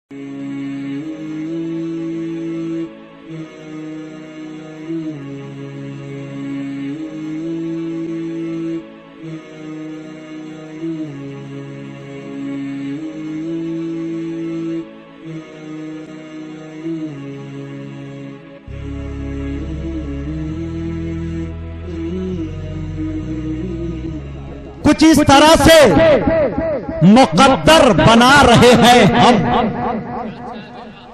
कुछ इस तरह से मुकद्दर बना रहे हैं हम।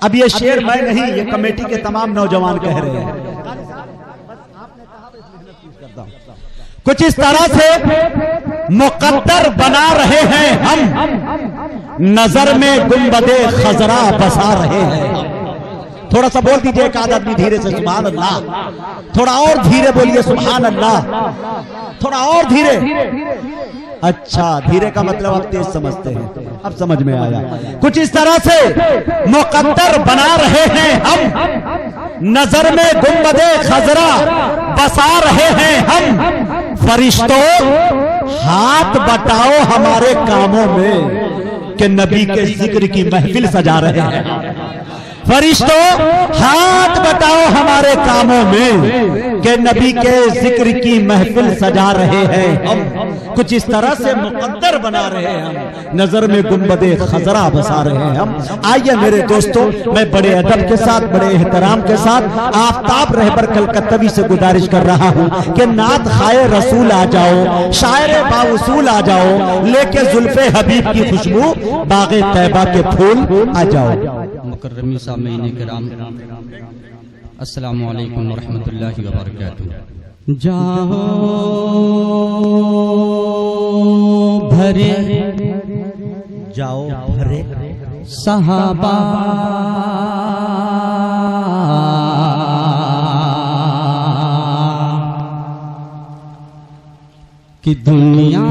अब ये शेर मैं नहीं, ये कमेटी के तमाम नौजवान कह रहे हैं। कुछ इस तरह से मुकद्दर बना रहे हैं हम, नजर में गुंबदे खजरा बसा रहे हैं। थोड़ा सा बोल दीजिए एक आदमी धीरे से सुभान अल्लाह, थोड़ा और धीरे बोलिए सुभान अल्लाह, थोड़ा और धीरे। अच्छा, धीरे का मतलब आप तेज समझते हैं, अब समझ में आया। कुछ इस तरह से मुकद्दर बना रहे हैं हम, नजर में गुंबदे खजरा बसा रहे हैं हम। फरिश्तों हाथ बटाओ हमारे कामों में कि नबी के जिक्र की महफिल सजा रहे हैं। फरिश्तों हाथ बटाओ हमारे कामों में कि नबी के जिक्र की महफिल सजा रहे हैं हम। कुछ इस तरह से मुकद्दर बना रहे हैं हम, नजर में गुंबदे खजरा बसा रहे हैं हम। आइए मेरे दोस्तों, मैं बड़े अदब के साथ, बड़े एहतराम के साथ आफ्ताब रहबर कलकत्तवी से गुजारिश कर रहा हूं कि नात खाए रसूल आ जाओ, शायर बाउसूल आ जाओ, लेके जुल्फे हबीब की खुशबू बागे तैबा के फूल आ जाओ। मुकर्रमी सामीन किराम, अस्सलामु अलैकुम व रहमतुल्लाहि व बरकातुहू। जाओ भरे, जाओ भरे सहाबा की दुनिया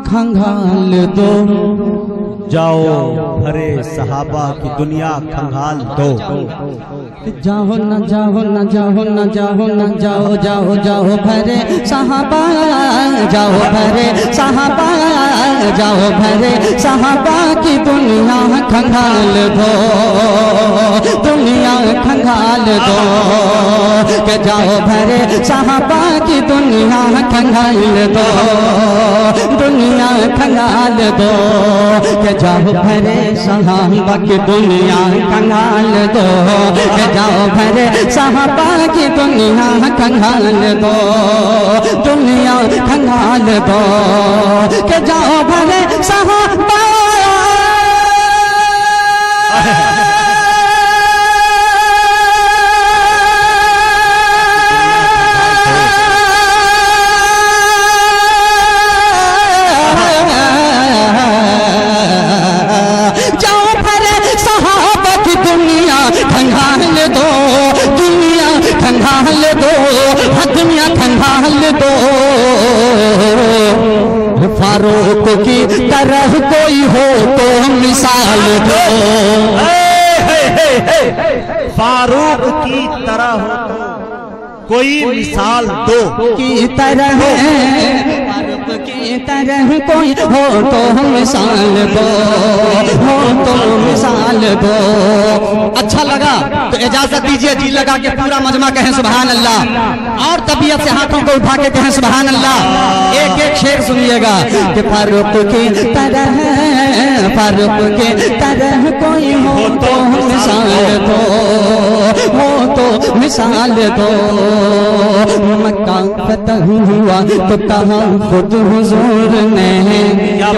खंगाल दो। जाओ भरे सहाबा की दुनिया खंगाल दो। जाओ न जाओ न जाओ न जाओ न जाओ जाओ जाओ भरे सहाबा, जाओ भरे सहाबा, जाओ भरे सहाबा की दुनिया खंगाल दो, दुनिया खंगाल दो। के जाओ भरे सहाबा की दुनिया खंगाल दो, दुनिया खंगाल दो। के जाओ भरे सहाबा की दुनिया खंगाल दो, के जाओ भरे सहाबा की दुनिया खंगाल दो, दुनिया खंगाल दो। के जाओ भरे सहाबा, खंगाल दो, दुनिया खंगाल दो, दुनिया खंगाल दो। फारूक की तरह कोई हो तो मिसाल दो, फारूक की तरह हो तो कोई मिसाल दो। की तरह फारूक की तरह कोई हो तो मिसाल दो, हो तो मिसाल दो। अच्छा लगा तो इजाजत दीजिए जी लगा के पूरा मजमा कहें सुभान अल्लाह, और तबीयत से हाथों को उठा के कहें सुभान अल्लाह। एक एक शेर सुनिएगा कि फारूक की तरह, फारूक के तरह कोई हो तो मिसाल दो, हो तो मिसाल दो। मक्का फतह हुआ तो कहा खुद हुजूर ने,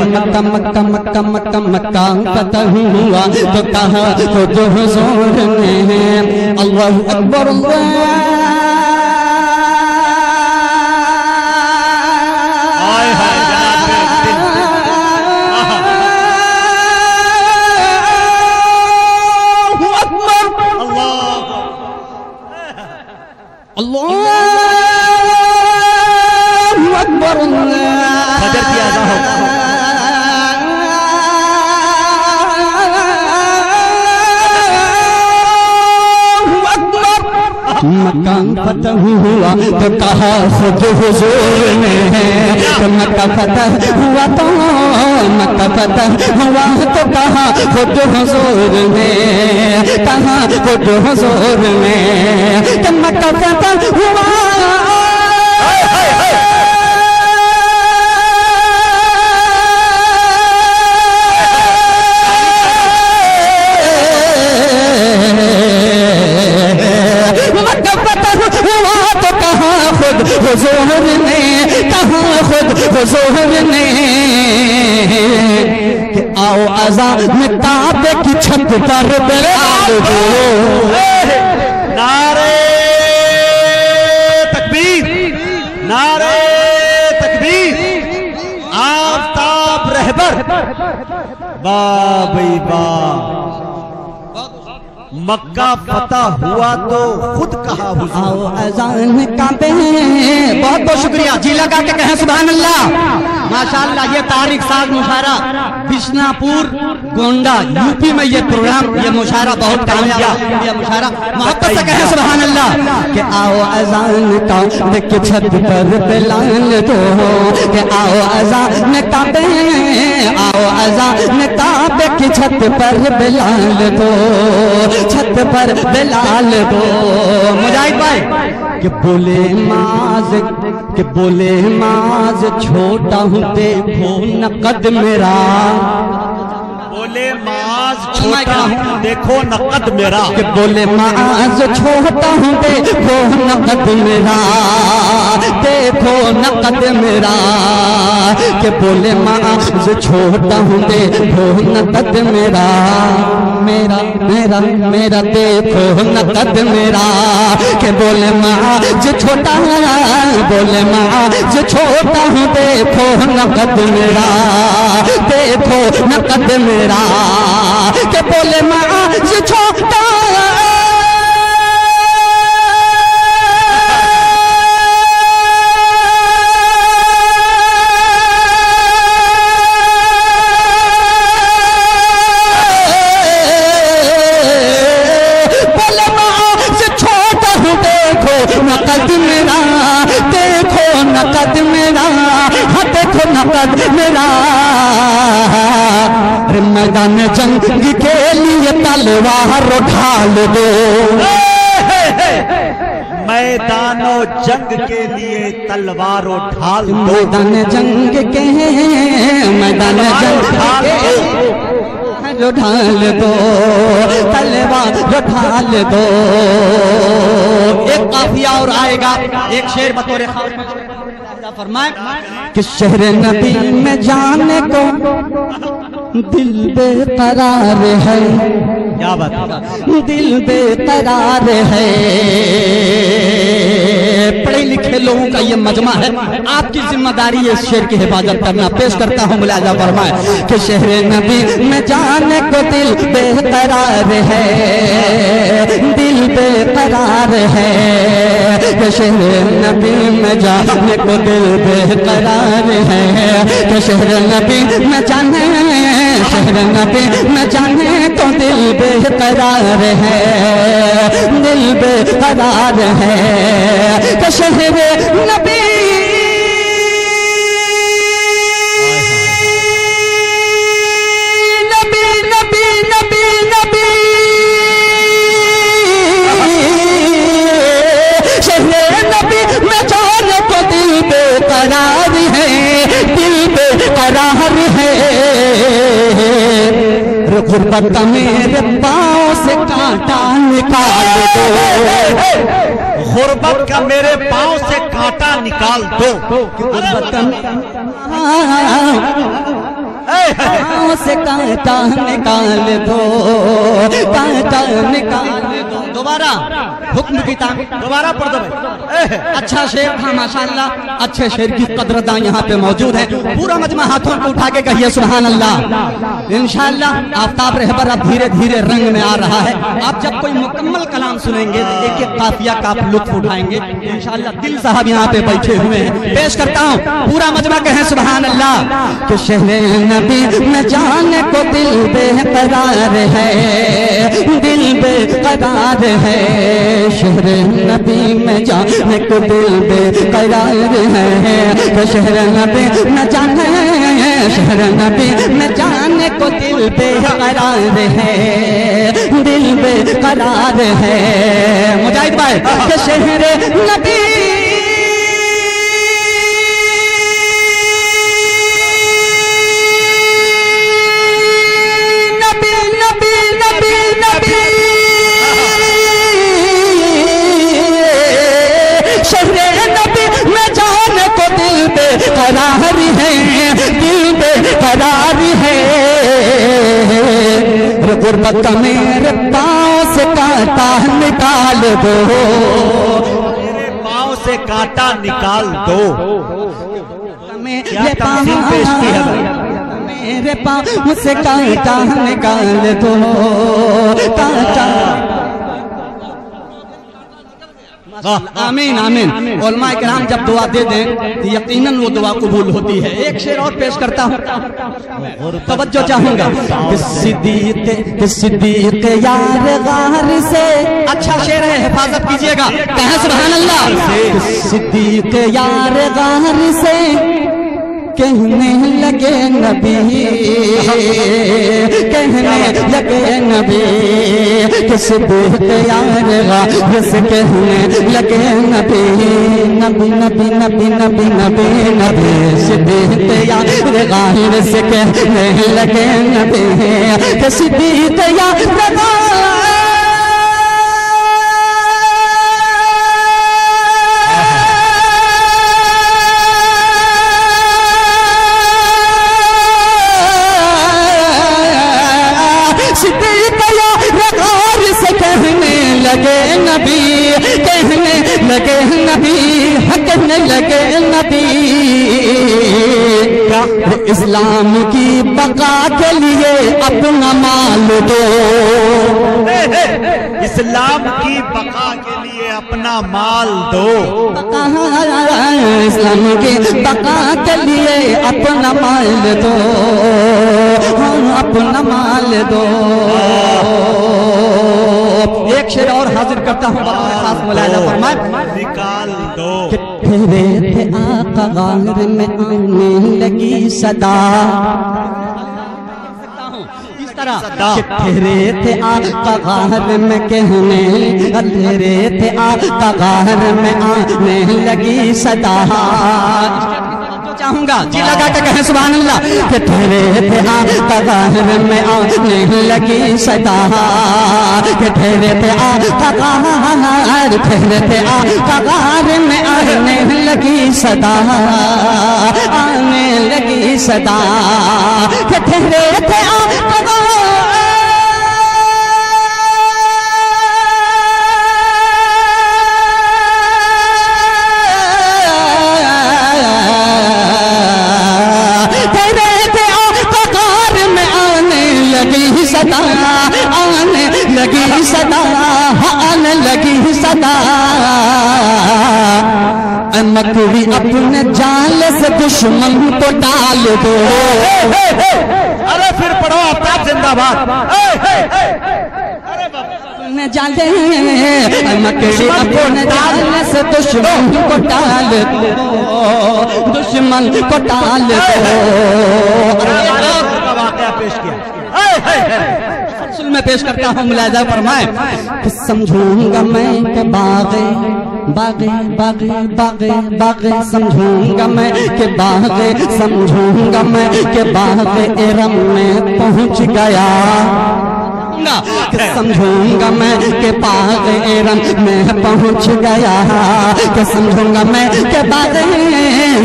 मक्का मक्का मक्का मक्का मक्का फतह हुआ तो कहा खुद हुजूर ने। अल्लाहु अकबर, मक्का फतह हुआ तो कहा खुद हुजूर ने, तो मक्का फतह हुआ तो मक्का फतह हुआ तो कहा खुद हुजूर ने, कहा खुद हुजूर ने कि मक्का फतह हुआ। हुजूर ने कहा खुद हुजूर ने कि आओ अज़ान काबे की छत पर बिलाल दो। नारे तकबीर, नारे तकबीर, आफताब रहबर, वाह भाई वाह। मक्का फतह हुआ तो खुद कहा हुजूर। आओ अज़ान काबे, बहुत बहुत शुक्रिया जी, लगा के कहें सुभान अल्लाह। माशाअल्लाह, ये तारीख साज मुशायरा बिशनापुर गोंडा यूपी में ये प्रोग्राम, ये मुशायरा बहुत कामयाब, ये मुशायरा मोहब्बत से कहें सुभान अल्लाह। कि आओ अज़ान काबे की छत पर बिलाल दो, कि आओ अज़ान काबे, आओ अज़ान काबे की छत पर बिलाल दो, छत पर बिलाल दो। मुजाहिद भाई कि बोले माज, कि बोले माज छोटा हूँ देखो नकद मेरा, बोले माज छोटा हूँ देखो नकद मेरा, कि बोले माज छोटा हूँ देखो नकद मेरा, देखो नकद मेरा, कि बोले माज छोटा हूँ देखो नकद मेरा, मेरा मेरा मेरा देखो नकद मेरा, कि बोले माज छोटा, बोले माज छोटा हूँ देखो नकद मेरा, देखो नकद मेरा, के बोले माज छोटा, बोले माज छोटा हूँ देखो नकद मेरा, देखो नकद मेरा, हाँ देखो नकद मेरा। मैदान जंग के लिए तलवार ढाल दो, मैदानो जंग के लिए तलवार ढाल दो, मैदान जंग के, मैदान जंग ढाल दो, तलवार ढाल दो। एक काफिया और आएगा, एक शेर बतौर फरमाए कि शहर नबी में जाने को दिल बेकरार है, क्या बात है, दिल बेकरार है। पढ़े लिखे लोगों का ये मजमा है, आपकी जिम्मेदारी है इस शेर की हिफाजत करना। पेश करता हूँ मुलाजा फरमाए कि शहर नबी में जाने को दिल बेकरार है, दिल बेकरार है, कि शहर नबी में जाने को दिल बेकरार है, कि शहर नबी में जाने, शहर नबी में जाने को दिल बेकरार है, दिल बेकरार है, कि शहर नबी, नबी नबी नबी नबी, शहर नबी में जाने को दिल बेकरार है, दिल बेकरार है। गुर्बत मेरे पाँव से कांटा निकाल दो, गुर्बत का मेरे पाँव से कांटा निकाल दो, गुर्बत से कांटा निकाल दो, कांटा निकाल दो। दोबारा हुक्म की तामील, दोबारा पढ़ दो भाई। अच्छा शेर था माशाअल्लाह, अच्छे शेर की कदरदां यहाँ पे मौजूद है। पूरा मजमा हाथों को उठा के कहिए सुभान अल्लाह। इंशाअल्लाह आफ्ताब रहबर अब धीरे धीरे रंग में आ रहा है। आप जब कोई मुकम्मल कलाम सुनेंगे तो एक एक काफिया का आप लुत्फ उठाएंगे इंशाअल्लाह। दिल साहब यहाँ पे बैठे हुए हैं, पेश करता हूँ पूरा मजमा कहें सुभान अल्लाह। कि शहर नबी में जाने को दिल बेकरार है, दिल बेकरार है, शहर नबी में जाने को दिल बेकरार है, तो शहर नबी में जाने, शहर नबी में जाने को दिल बेकरार है, दिल बेकरार है। मुजाहिद भाई के शहर नबी करार है, दिल बेकरार है। गुर्बत मेरे पाँव से कांटा निकाल दो, मेरे पाँव से कांटा निकाल दो। मेरे पाँव पेश की है भाई, मेरे पाँव से कांटा निकाल दो, कांटा। आमीन आमीन। उलमाए किराम जब दुआ दे दें तो यकीनन वो दुआ कबूल होती है। एक शेर और पेश करता हूँ, तवज्जो चाहूंगा। सिद्दीक यार गार से, अच्छा शेर है, हिफाजत कीजिएगा, कहें सुभान अल्लाह। सिद्दीक यार गार से कहने लगे नबी, कहने लगे नबी, किस सिद्दीक यार गार से कहने लगे नबी, नबी नबी नबी नबी नबी नबी, सिद्दीक यार गार से कहने लगे नबी, किस सिद्दीक यार लगे नबी, कहने लगे नबी, कहने लगे नबी, इस्लाम की बका के लिए अपना माल दो, इस्लाम की बका के लिए अपना माल दो, इस्लाम की बका के लिए अपना माल दो, अपना माल दो। एक शेर और हाजिर करता हूँ, खास मुलाहिजा फरमाए, निकाल दो। ठहरे थे आका गार में आने लगी सदा, इस तरह ठहरे थे आका गार में कहने, ठहरे थे आका गार में आने लगी सदा। चाहूंगा जी लगा के कहें सुभान अल्लाह। कि ठहरे थे आका गार में आने लगी सदा, कि ठहरे थे आका गार, ठहरे थे आका गार में आने लगी सदा, आने लगी सदा, कि ठहरे थे आका गार, आने लगी सदा, आने लगी सदा। मकड़ी अपने जाल से दुश्मन को डाल दो, अरे फिर पढ़ो आफ्ताब जिंदाबाद। जाले मकड़ी अपने जाल से दुश्मन को डाल दो, दुश्मन को डाल दो। वाकया पेश किया में पेश करता हूँ, मुलाहिजा फरमाए कि समझूंगा मैं के बागे बागे बागे बागे बागे, समझूंगा मैं के बागे, समझूंगा मैं के बागे इरम में पहुँच गया, समझूंगा मैं के बाग इरम में पहुँच गया, कि समझूंगा मैं के बाग,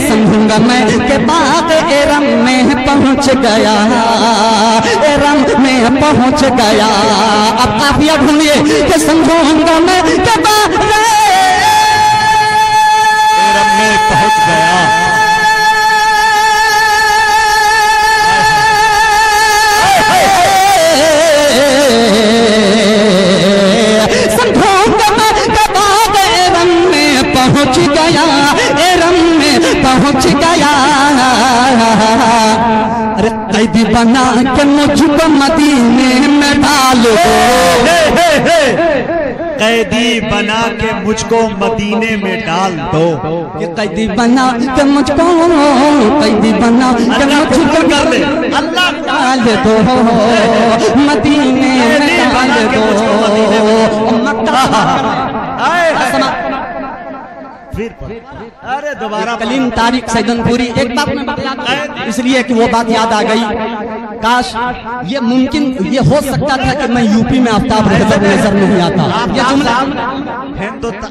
समझूंगा मैं के बाग इरम में पहुँच गया, इरम में पहुँच गया। अब आप यह ढूंढिए कि समझूंगा मैं के बाग इरम में पहुँच गया, पहुँच गया, एरम में पहुँच गया। अरे कैदी बना के मुझको मदीने में डाल दो, कैदी बना के मुझको मदीने में डाल दो। कि कैदी बना के मुझको, कैदी बना के मुझको कर ले अल्लाह डाल दो, मदीने में डाल दो। फिर अरे दोबारा कलीम तारिक सैदनपुरी। एक बात मैं बता दूं, इसलिए कि वो बात याद आ गई, काश ये मुमकिन ये हो सकता था कि मैं यूपी में आफ्ताब रहबर नजर नहीं आता। ये जुमला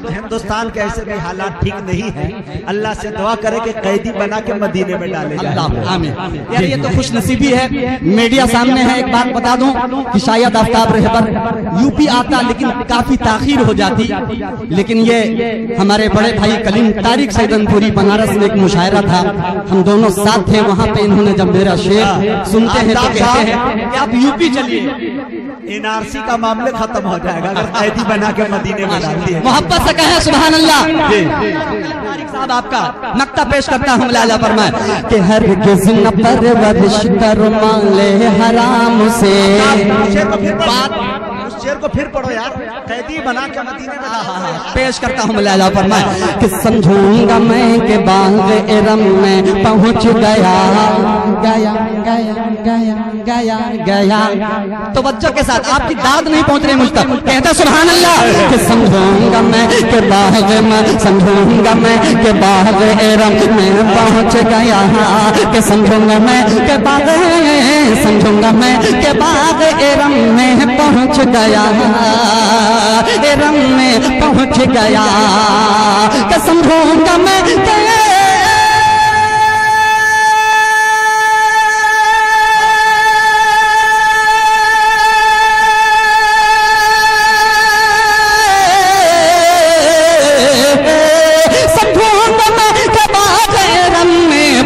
हिंदुस्तान के ऐसे भी हालात ठीक नहीं है, अल्लाह से दुआ करे कि कैदी बना के मदीने में डाले जाए। अल्लाह आमीन। यार ये तो खुश नसीबी है, मीडिया सामने है। एक बात बता दूं कि शायद आफ्ताब रहबर यूपी आता लेकिन काफी ताखीर हो जाती, लेकिन ये हमारे बड़े भाई कलीम तारिक सैदनपुरी बनारस में एक मुशायरा था, हम दोनों साथ थे वहाँ पे। इन्होंने जब मेरा शेर सुनते हैं तो कहते हैं कि आप यूपी चलिए, एनआरसी का मामले खत्म हो जाएगा अगर कैदी बना के मदीने में डाल दिए। मोहब्बत से कहें सुभान अल्लाह। तारिक साहब आपका नक्ता पेश करता हूँ लाला फरमाए कि हर किस्म परवरिश कर माले हराम से। उस शेर को फिर पढ़ो यार, कैदी बना के मदीने में डाल। पेश करता हूँ लाला फरमाए कि समझूंगा मैं के बाग इरम में पहुँच गया, गया गया गया गया गया। तो बच्चों के साथ आपकी दाद नहीं पहुंच रही मुझ तक, कहता सुभान अल्लाह। कि समझूंगा मैं के बाग में, समझूंगा मैं के बाग इरम में पहुंच गया, कि समझूंगा मैं के बाग, समझूंगा मैं के बाग इरम में पहुंच गया, इरम में पहुंच गया। कि समझूंगा मैं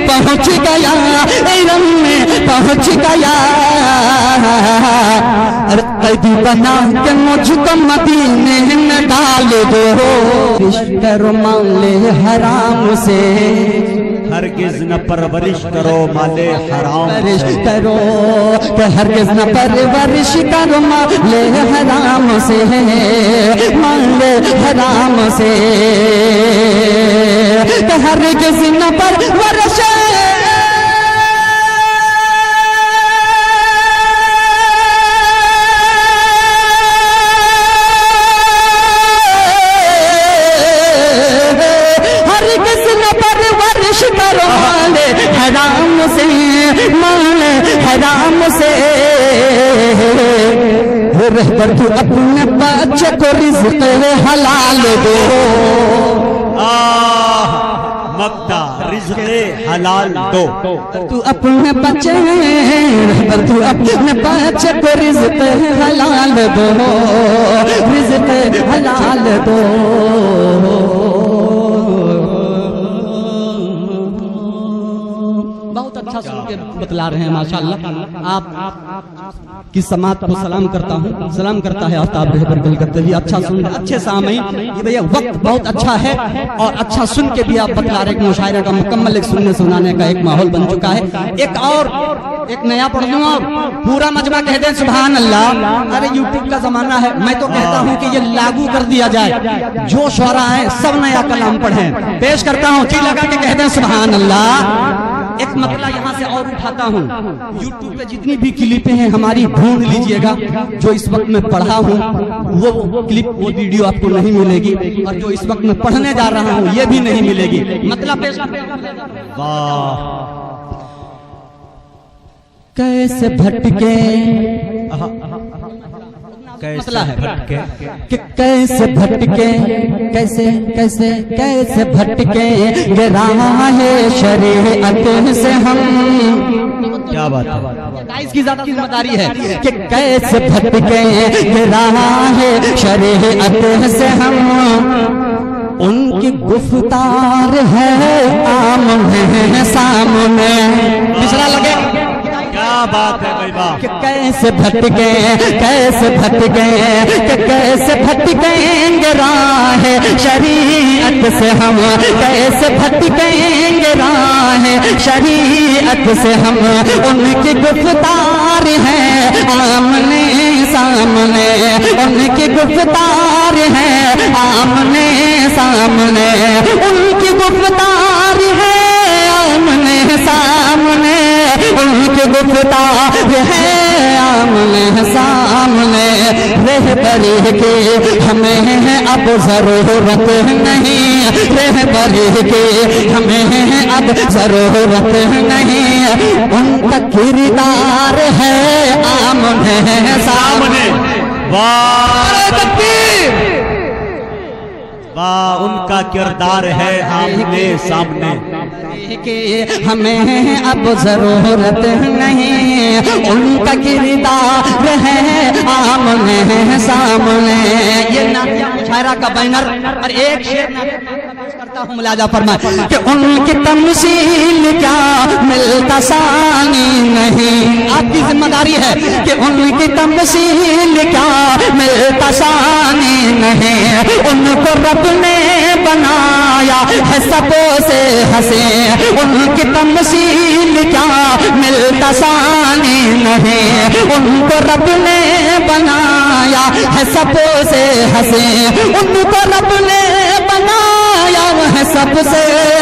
पहुंच गया, इरम में पहुंच गया। अरे कैदी बना के मुझको मदीने में डाल दो, रिश्ते रुमाले हराम से। हरगिज न परवरिश करो माले हराम परवरिश करो, कि हरगिज न परवरिश करो माले हराम से, माले हराम से। कि हरगिज न परवरिश हराम से, माल हराम से। रहबर तू अपने बच्चे को रिज़्क़ हलाल दो, मक्ता रिज़्क़ हलाल दो। तू अपने बच्चे, रहबर तू अपने बच्चे को रिज़्क़ हलाल दो, रिज़्क़ हलाल दो। बहुत अच्छा सुन के बतला रहे हैं माशाअल्लाह। आप की समात को सलाम करता हूँ, सलाम करता है आफ्ताब रहबर गल करते हुए। अच्छा सुन, अच्छे सामई ये भैया वक्त बहुत अच्छा है और अच्छा सुन के भी आप बतला रहे। मुशायरा का मुकम्मल एक सुनने सुनाने का एक माहौल बन चुका है। एक और एक नया पढ़ लूँ और पूरा मजमा कह दें सुभान अल्लाह। अरे यूट्यूब का जमाना है, मैं तो कहता हूँ कि ये लागू कर दिया जाए, जो शोरा है सब नया कलाम पढ़ें। पेश करता हूँ, जी लगा के कह दें सुभान अल्लाह। एक मतला यहाँ से और उठाता हूँ, यूट्यूब पे जितनी भी क्लिपें हैं हमारी ढूंढ लीजिएगा। जो इस वक्त मैं पढ़ा हूँ वो क्लिप, वो वीडियो आपको नहीं मिलेगी, और जो इस वक्त मैं पढ़ने जा रहा हूँ ये भी नहीं मिलेगी। मतलब कैसे भटके, मसला है कि कैसे भटके, कैसे कैसे कैसे भटके राह शरीअत से हम। क्या बात है, इसकी ज्यादा जिम्मेदारी है कि कैसे भटके राह शरीअत से हम। उनकी गुफ्तार है आमने सामने। पिछड़ा लगे, क्या बात है भाई वाह। कि कैसे भटके, कैसे भटके, कि कैसे भटकेंगे राह शरीअत से हम, कैसे भटकेंगे राह शरीअत से हम। उनकी गुफ्तार है आमने सामने, उनकी गुफ्तार है आमने सामने, उनकी गुफ्तार है आमने सामने, उनकी गुफ्तार है आमने सामने। रहबरी की हमें अब जरूरत नहीं, रहबरी की हमें अब जरूरत नहीं, उनका किरदार है आमने सामने। वाह वाह, उनका किरदार है आमने सामने कि हमें अब जरूरत नहीं, उनका किरदार है आमने सामने। ये शायरा का बैनर और एक शेर करता हूँ, मुलाजा फरमाए कि उनकी तमसील क्या मिलता सानी नहीं। आपकी जिम्मेदारी है कि उनकी तमसील क्या मिलता सानी नहीं, उनको रब ने बनाया है सबों से हंसे, उनकी तमसील क्या मिलता सानी नहीं, उनको रब ने बनाया है सबों से हंसे, उनको रब ने बनाया है सबसे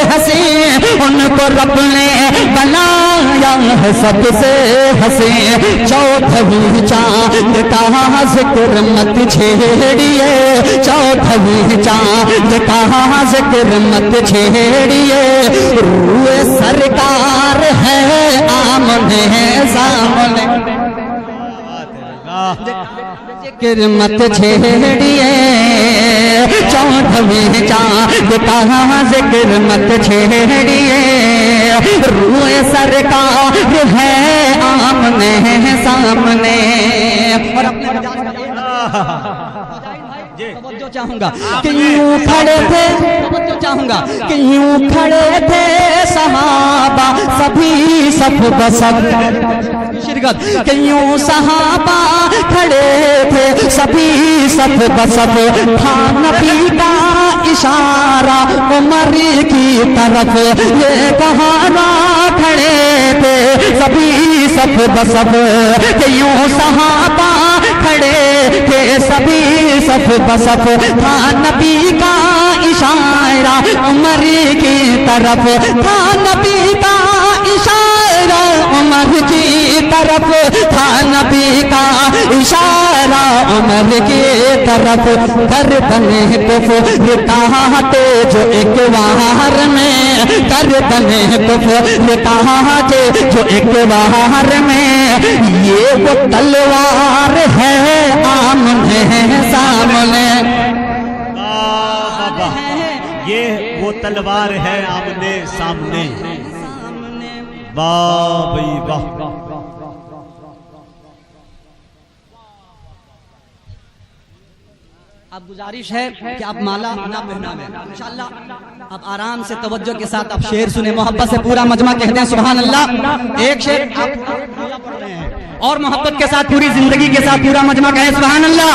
हंसी, उनको रब ने बनाया है सबसे हंसी। चौथवी चांद का जिक्र मत छेड़िए, चौथवी चांद का जिक्र मत छेड़िए, रूए सरकार है आमने सामने, जिक्र मत छेड़िए, चौथवी चांद का जिक्र मत छेड़िए, रूए सरकार है आमने सामने। और अपने जो चाहूंगा कि यूं खड़े थे, जो चाहूंगा कि यूं खड़े थे सहाबा सभी सब बसब शिरकत, कि यूं सहाबा खड़े थे सभी सब बसब, था नबी का इशारा उमर की तरफ, ये कहाना खड़े थे सभी सब बसब, कि यूं सहाबा खड़े थे सभी सब बसब, था नबी का इशारा उमर की तरफ, था नबी का इशारा उमर की तरफ, था नबी का इशारा उमर की तरफ। कर बने कुफर कहते जो एक वार में, कर बने कुफर कहते जो एक वार में, ये वो तलवार है आमने सामने, ये वो तलवार है आमने सामने। वाह भाई वाह। अब गुजारिश है कि आप माला ना पहनावे, इंशाअल्लाह आप आराम से तवज्जो के साथ आप शेर सुने, मोहब्बत से पूरा मजमा कहते हैं सुभान अल्लाह। एक शेर आप पढ़ रहे हैं और मोहब्बत के साथ पूरी जिंदगी के साथ पूरा मजमा कहे सुभान अल्लाह।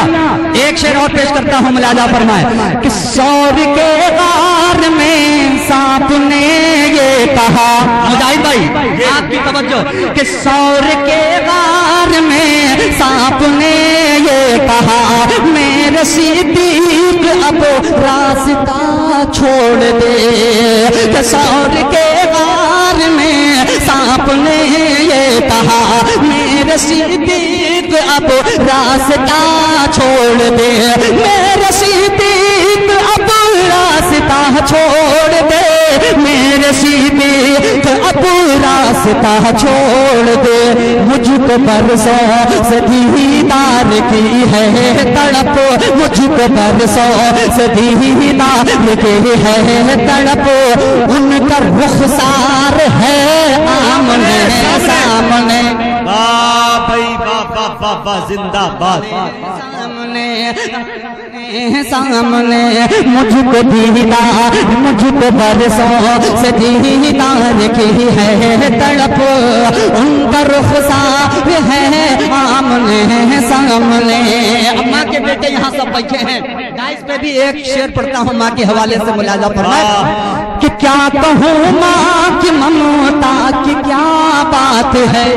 एक शेर और पेश करता हूँ, मुलाजा फरमाए कि सौर के गार में सांप ने ये कहा, मुजाहिद भाई आपकी तवज्जो, कि सौर के गार में सांप ने ये कहा, मेरे सिद्दीक अब रास्ता छोड़ दे, कि सौर के गार में सांप ने ये कहा, मेरे सिद्दीक अब रास्ता छोड़ दे, मेरे सिद्दीक अब रास्ता छोड़ दे, मेरे सिद्दीक अब रास्ता छोड़ दे, मुझको बरसों से दीदार की है तड़प, मुझको बरसों से दीदार की है तड़प, उनका रुखसार है आमने सामने। वाह भाई वाह वाह वाह वाह, जिंदाबाद। सामने सामने मुझको दीदार, मुझको बरसों से दीदार की है तड़प, उनका रुखसार है आमने सामने। अब माँ के बेटे यहाँ सब बैठे हैं, गाइस पे भी एक शेर पढ़ता हूँ माँ के हवाले से, मुलाजा फरमाए कि क्या कहूँ माँ की ममता की क्या बात है,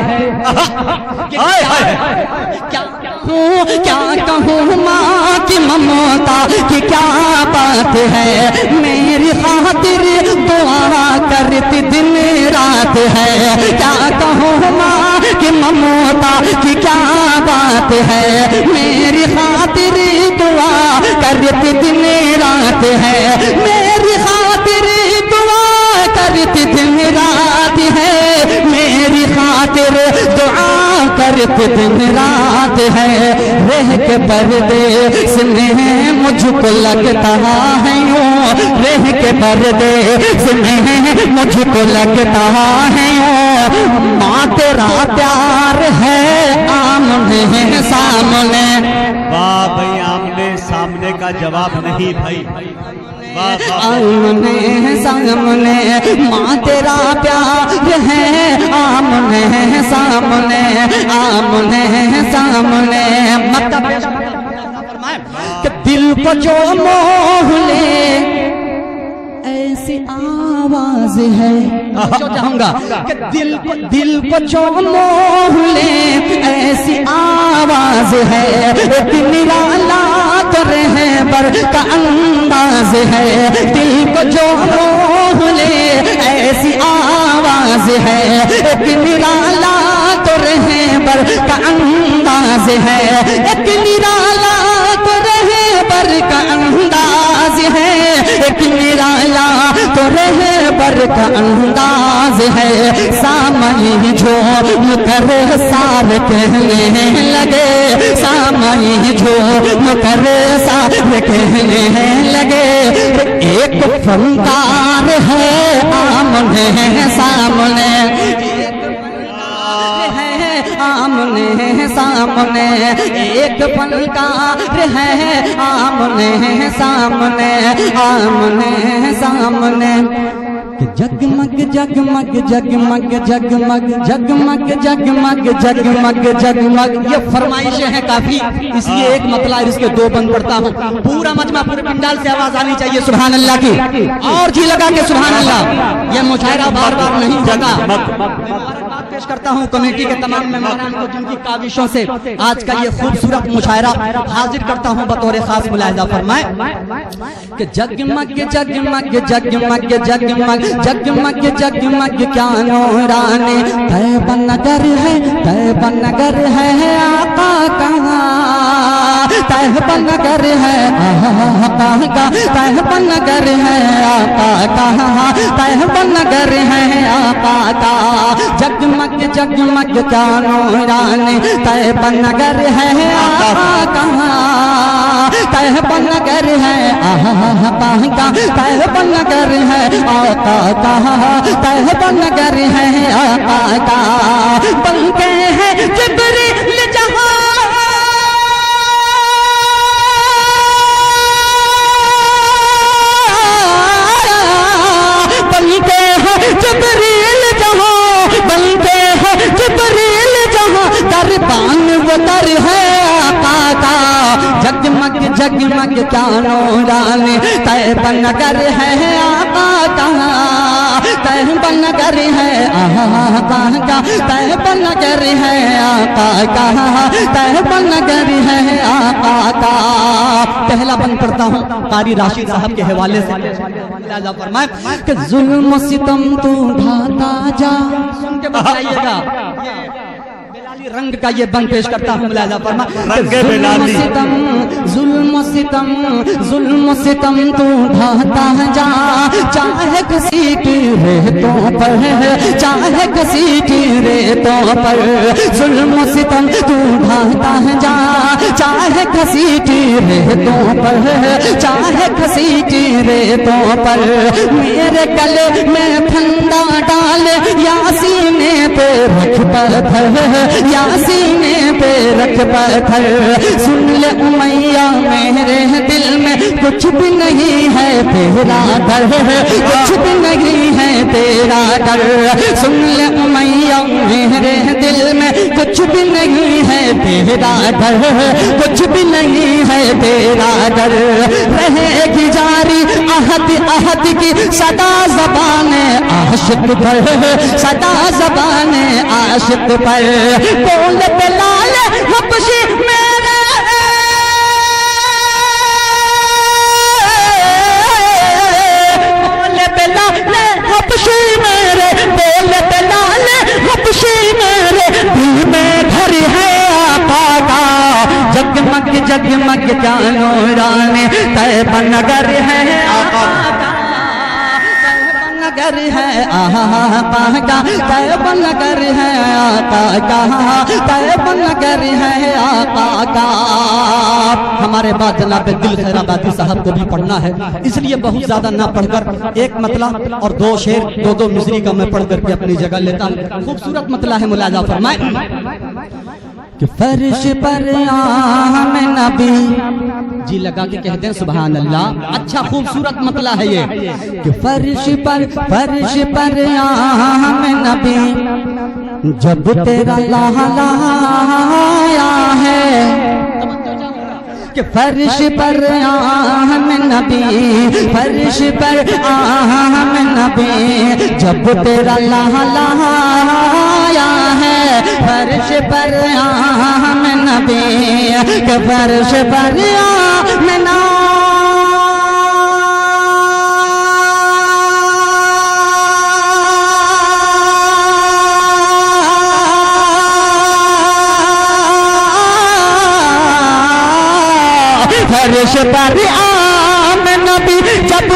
क्या कहूँ क्या कहूँ माँ की ममता की क्या बात है, मेरी खातिर दुआ करती दिन रात है। क्या कहूँ माँ की ममता की क्या बात है, मेरी खातिर दुआ करती दिन रात है, मेरी खातिर दुआ करती दिन रात है, मेरी खातिर दुआ करती दिन रात है। रह के परदेस में मुझको लगता है यूं, रह के परदेस में मुझको लगता है यूं, माँ तेरा प्यार है आमने सामने। वाह भाई, आमने सामने का जवाब नहीं भाई। आमने सामने माँ तेरा प्यार है आमने सामने, आमने सामने। मतलब कि दिल को जो मोह ले ऐसी आवाज है, जो चाहूंगा कि दिल को जो मोह ले ऐसी आवाज है, एक निराला तो रहबर का अंदाज है। दिल को जो मोह ले ऐसी आवाज है, एक निराला तो रहबर का अंदाज है, एक निराला तो रहबर का अंदाज है, एक निराला तो रहबर का अंदाज है। सामने जो मुकर सार कहने लगे, सामने जो मुकर सार कहने लगे, एक फनकार है आमने सामने, आमने सामने, एक फनकार है आमने सामने, आमने सामने। जगमग जगमग जगमग जगमग जगमग जगमग जगमग जगमग, ये फरमाइशें हैं काफी, इसलिए एक मतला इसके दो बंद करता हूँ। पूरा मजमा पूरे पंडाल से आवाज आनी चाहिए सुभान अल्लाह की, और जी लगा के सुभान अल्लाह। ये मुशायरा बार बार नहीं होगा। पेश करता हूँ कमेटी के तमाम मेहमानान को जिनकी काविशों से आज का ये खूबसूरत मुशायरा हाजिर करता हूँ बतौर खास मुलाहिजा फरमाए कि जगमग जगमग जगमग जगमग जगमग जगमग क्या नूरानी, तैयबा नगर है, तैयबा नगर है आका कहाँ, तैयबा नगर है आका का, तैयबा नगर है आका कहाँ, तैयबा नगर है आका का। जगमग जगमग क्या नूरानी, तैयबा नगर है आका कहाँ, तैयबा नगर है आका का, तैयबा नगर है आका कहाँ, तैयबा नगर है आका का। बनके हैं जिब्रील जहाँ, बनके हैं जिब्रील जहाँ, बनके हैं जिब्रील जहाँ, दरबान वो दर है आका का। जगमग जगमग क्या नूरानी, तैयबा नगर है आका कहाँ, तैयबा नगर है आका का, तैयबा नगर है आका कहाँ, तैयबा नगर है आका का। पहला बंद करता हूँ कारी राशिद साहब के हवाले से, लिहाजा फरमाए कि जुल्म सितम तू ढाता जा, सुन के बताइएगा रंग का ये बंद पेश करता हूँ मुलाहिजा फरमा। जुल्म सितम जुल्म सितम जुल्म सितम तू ढाता जा, चाहे किसी की रेतों पर, चाहे किसी की रेतों पर, जुल्म सितम तू ढाता जा, चाहे किसी की रेतों पर, चाहे किसी की रेतों पर। मेरे गले में फंदा डाल या सीने पे रख पत्थर, या सीने पे रख पत्थर। सुन ले उमैया मेरे दिल में कुछ भी नहीं है तेरा डर, कुछ भी नहीं है तेरा डर। सुन ले उमैया मेरे दिल में कुछ भी नहीं है तेरा डर, कुछ भी नहीं है तेरा डर। रहेगी जारी अहद अहद की सदा ज़बाने आशिक पर, सदा ज़बाने आशिक पर। बोल बिलाल हबशी मेरा जगमग क्या नूरानी तैयब नगर है आका नगर है आका का तैयब नगर है आका का तैयब नगर है आका का। हमारे बाद जनाब दिल खैराबादी साहब को भी पढ़ना है, इसलिए बहुत ज्यादा ना पढ़कर एक मतला और दो शेर दो मिसरी का मैं पढ़ करके अपनी जगह लेता हूँ। खूबसूरत मतला है, मुलाजा फरमाए कि फर्श पर आम नबी जी लगा के कहते हैं सुभान अल्लाह। अच्छा खूबसूरत मतला है ये कि फर्श पर आम नबी जब तेरा लाया है कि फर्श पर आम नबी फर्श पर आम नबी जब तेरा लाया है फर्श पर आम नबी के फर्श पर आम फर्श पर आम नबी जब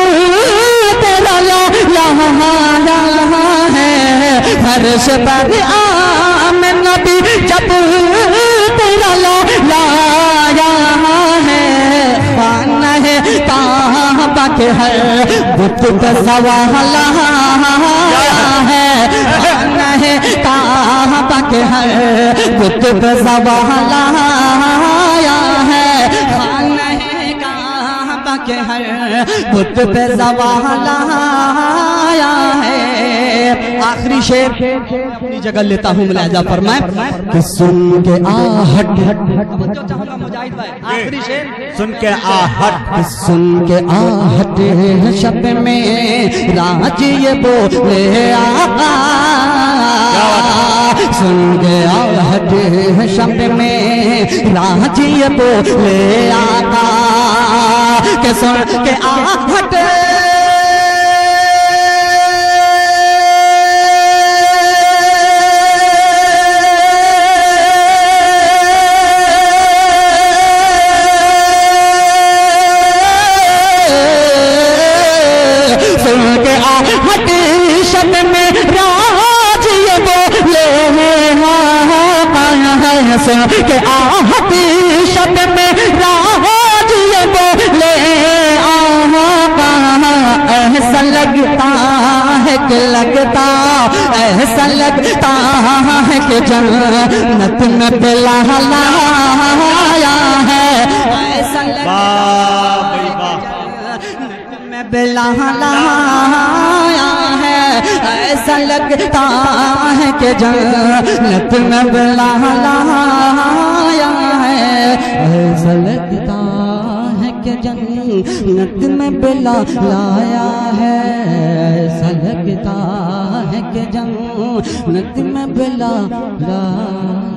तेरा लाया है फर्श पर आम नबी जब तेरा लाया है खाना है काबा के है बुत पे सवाला है खाना है काबा के है बुत पे सवाला है खाना के हर बुत पे सवाला आया है। आखिरी शेर अपनी जगह लेता हूँ, मुलाजा फरमाए कि सुन के आहट मुजाहिद भाई आखिरी शेर सुन के आहट सुन के आहट शब में राज ये बोले आका सुन के आहट शब में राज ये बोले आका के सुन के आहट सुन के आहट शब में राज ये बोले सुन के आहट शब में राज ये बोले ऐसा लगता है कि लगता ऐसा लगता है कि जन्नत में बेलाया है ऐसा लगता में बेलाया है ऐसा लगता है कि जन्नत में बेलाया है ऐसा लगता के जन्नत में बेला लाया है ऐसा लगता है कि जन्नत में बेला लाया